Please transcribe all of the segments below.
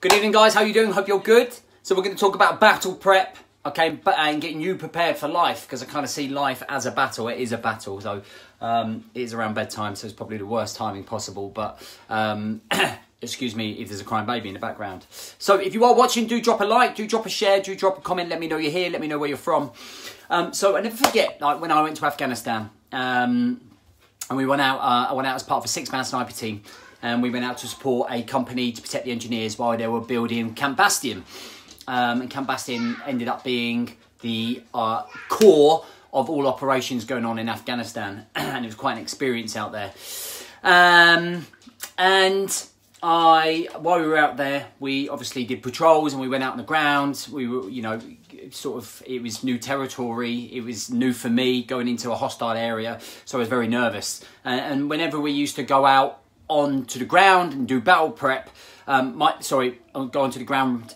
Good evening, guys. How you doing? Hope you're good. So we're going to talk about battle prep, okay, and getting you prepared for life, because I kind of see life as a battle. It is a battle. So it is around bedtime, so it's probably the worst timing possible. But excuse me if there's a crying baby in the background. So if you are watching, do drop a like, do drop a share, do drop a comment. Let me know you're here. Let me know where you're from. So I never forget, like when I went to Afghanistan, and we went out. I went out as part of a 6-man sniper team. And we went out to support a company to protect the engineers while they were building Camp Bastion. And Camp Bastion ended up being the core of all operations going on in Afghanistan. And it was quite an experience out there. And while we were out there, we obviously did patrols and we went out on the ground. We were, you know, sort of, it was new territory. It was new for me going into a hostile area. So I was very nervous. And whenever we used to go out onto the ground and do battle prep, go onto the ground,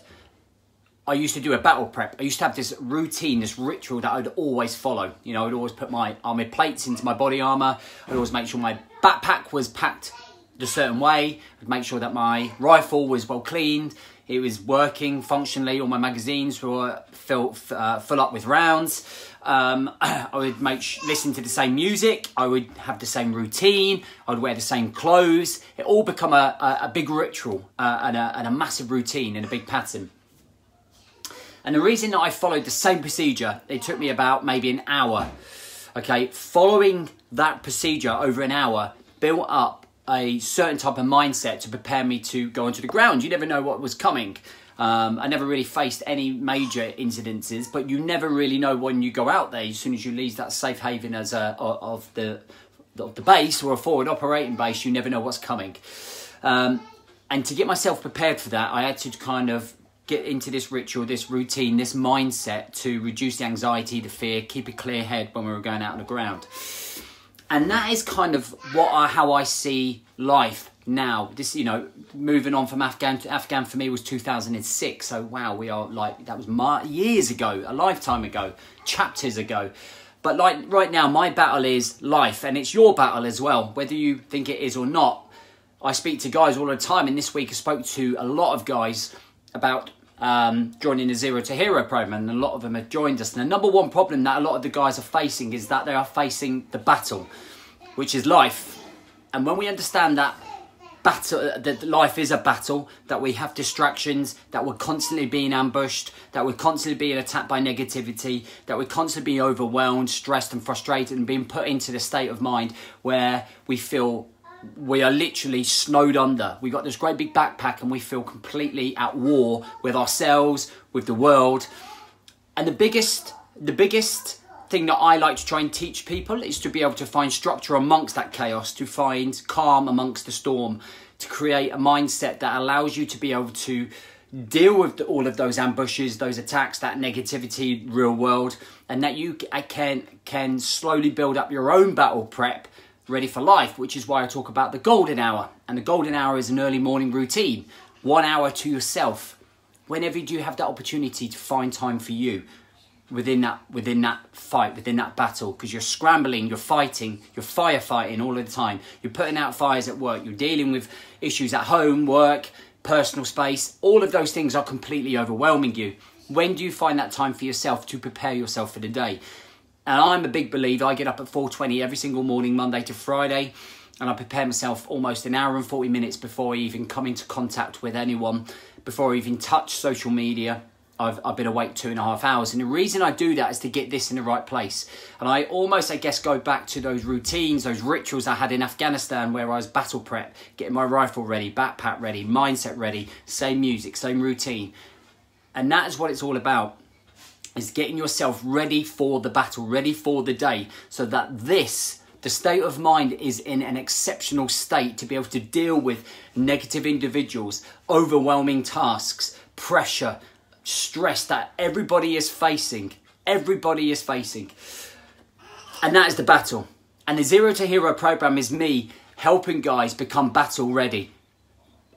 I used to do a battle prep. I used to have this routine, this ritual that I would always follow. You know, I'd always put my armoured plates into my body armour. I'd always make sure my backpack was packed a certain way. I'd make sure that my rifle was well cleaned. It was working functionally. All my magazines were full up with rounds. I would listen to the same music. I would have the same routine. I would wear the same clothes. It all become a big ritual and a massive routine and a big pattern. And the reason that I followed the same procedure, it took me about maybe an hour. Okay, following that procedure over an hour built up a certain type of mindset to prepare me to go onto the ground. You never know what was coming. I never really faced any major incidences, but you never really know when you go out there. As soon as you leave that safe haven of the base or a forward operating base, you never know what's coming. And to get myself prepared for that, I had to kind of get into this ritual, this routine, this mindset to reduce the anxiety, the fear, keep a clear head when we were going out on the ground. And that is kind of how I see life now. This, you know, moving on from Afghan to Afghan for me was 2006. So wow, we are like, that was years ago, a lifetime ago, chapters ago. But like right now, my battle is life, and it's your battle as well, whether you think it is or not. I speak to guys all the time, and this week I spoke to a lot of guys about joining the Zero to Hero program, and a lot of them have joined us. And the number one problem that a lot of the guys are facing is that they are facing the battle, which is life. And when we understand that that life is a battle, that we have distractions, that we're constantly being ambushed, that we're constantly being attacked by negativity, that we're constantly being overwhelmed, stressed and frustrated, and being put into the state of mind where we feel we are literally snowed under. We got this great big backpack and we feel completely at war with ourselves, with the world. And the biggest thing that I like to try and teach people is to be able to find structure amongst that chaos, to find calm amongst the storm, to create a mindset that allows you to be able to deal with all of those ambushes, those attacks, that negativity, real world, and that you can slowly build up your own battle prep ready for life, which is why I talk about the golden hour. And the golden hour is an early morning routine, 1 hour to yourself. Whenever you do have that opportunity to find time for you, within that fight, within that battle, because you're scrambling, you're fighting, you're firefighting all of the time. You're putting out fires at work, you're dealing with issues at home, work, personal space. All of those things are completely overwhelming you. When do you find that time for yourself to prepare yourself for the day? And I'm a big believer. I get up at 4:20 every single morning, Monday to Friday, and I prepare myself almost an hour and 40 minutes before I even come into contact with anyone, before I even touch social media. I've been awake 2.5 hours. And the reason I do that is to get this in the right place. And I almost, I guess, go back to those routines, those rituals I had in Afghanistan where I was battle prep, getting my rifle ready, backpack ready, mindset ready, same music, same routine. And that is what it's all about, is getting yourself ready for the battle, ready for the day, so that the state of mind is in an exceptional state to be able to deal with negative individuals, overwhelming tasks, pressure, stress that everybody is facing. Everybody is facing. And that is the battle. And the Zero to Hero program is me helping guys become battle ready.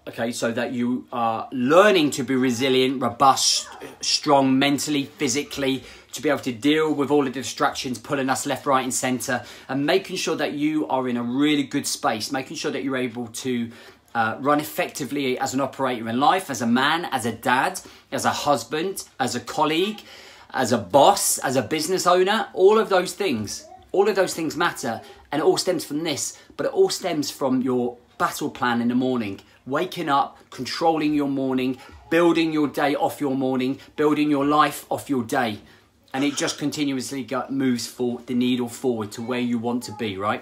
Okay, so that you are learning to be resilient, robust, strong mentally, physically, to be able to deal with all of the distractions pulling us left, right and centre, and making sure that you are in a really good space, making sure that you're able to run effectively as an operator in life, as a man, as a dad, as a husband, as a colleague, as a boss, as a business owner, all of those things matter, and it all stems from this, but it all stems from your battle plan in the morning, waking up, controlling your morning, building your day off your morning, building your life off your day. And it just continuously moves the needle forward to where you want to be, right?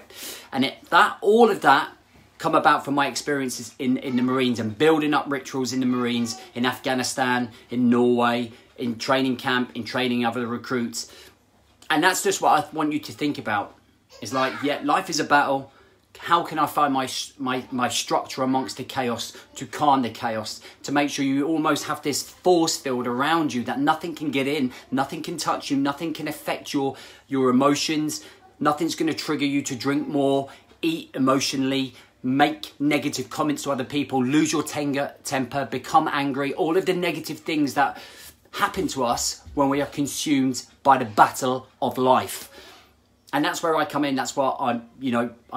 And all of that come about from my experiences in the Marines and building up rituals in the Marines, in Afghanistan, in Norway, in training camp, in training other recruits. And that's just what I want you to think about. It's like, yeah, life is a battle. How can I find my structure amongst the chaos to calm the chaos, to make sure you almost have this force field around you that nothing can get in, nothing can touch you, nothing can affect your emotions, nothing's going to trigger you to drink more, eat emotionally, make negative comments to other people, lose your temper, become angry, all of the negative things that happen to us when we are consumed by the battle of life. And that's where I come in. That's what I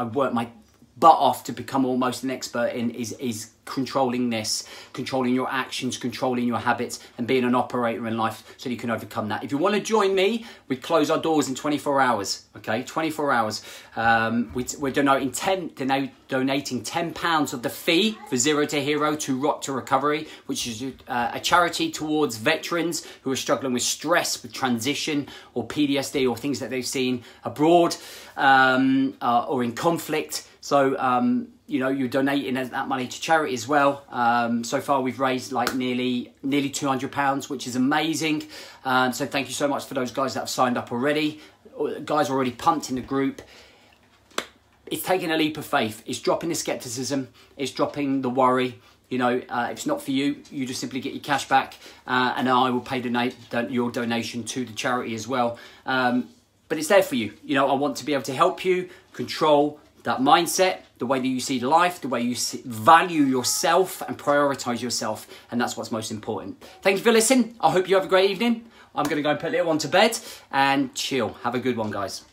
work my butt off to become almost an expert in, is controlling this, controlling your actions, controlling your habits, and being an operator in life so you can overcome that. If you want to join me, we close our doors in 24 hours, okay? 24 hours. We're donating £10 of the fee for Zero to Hero to Rock to Recovery, which is a charity towards veterans who are struggling with stress, with transition, or PTSD, or things that they've seen abroad, or in conflict. So, you're donating that money to charity as well. So far, we've raised like nearly £200, which is amazing. So thank you so much for those guys that have signed up already. Guys are already pumped in the group. It's taking a leap of faith. It's dropping the skepticism. It's dropping the worry. If it's not for you, you just simply get your cash back, and I will pay your donation to the charity as well. But it's there for you. I want to be able to help you control that mindset, the way that you see life, the way you value yourself and prioritize yourself. And that's what's most important. Thank you for listening. I hope you have a great evening. I'm going to go and put little one to bed and chill. Have a good one, guys.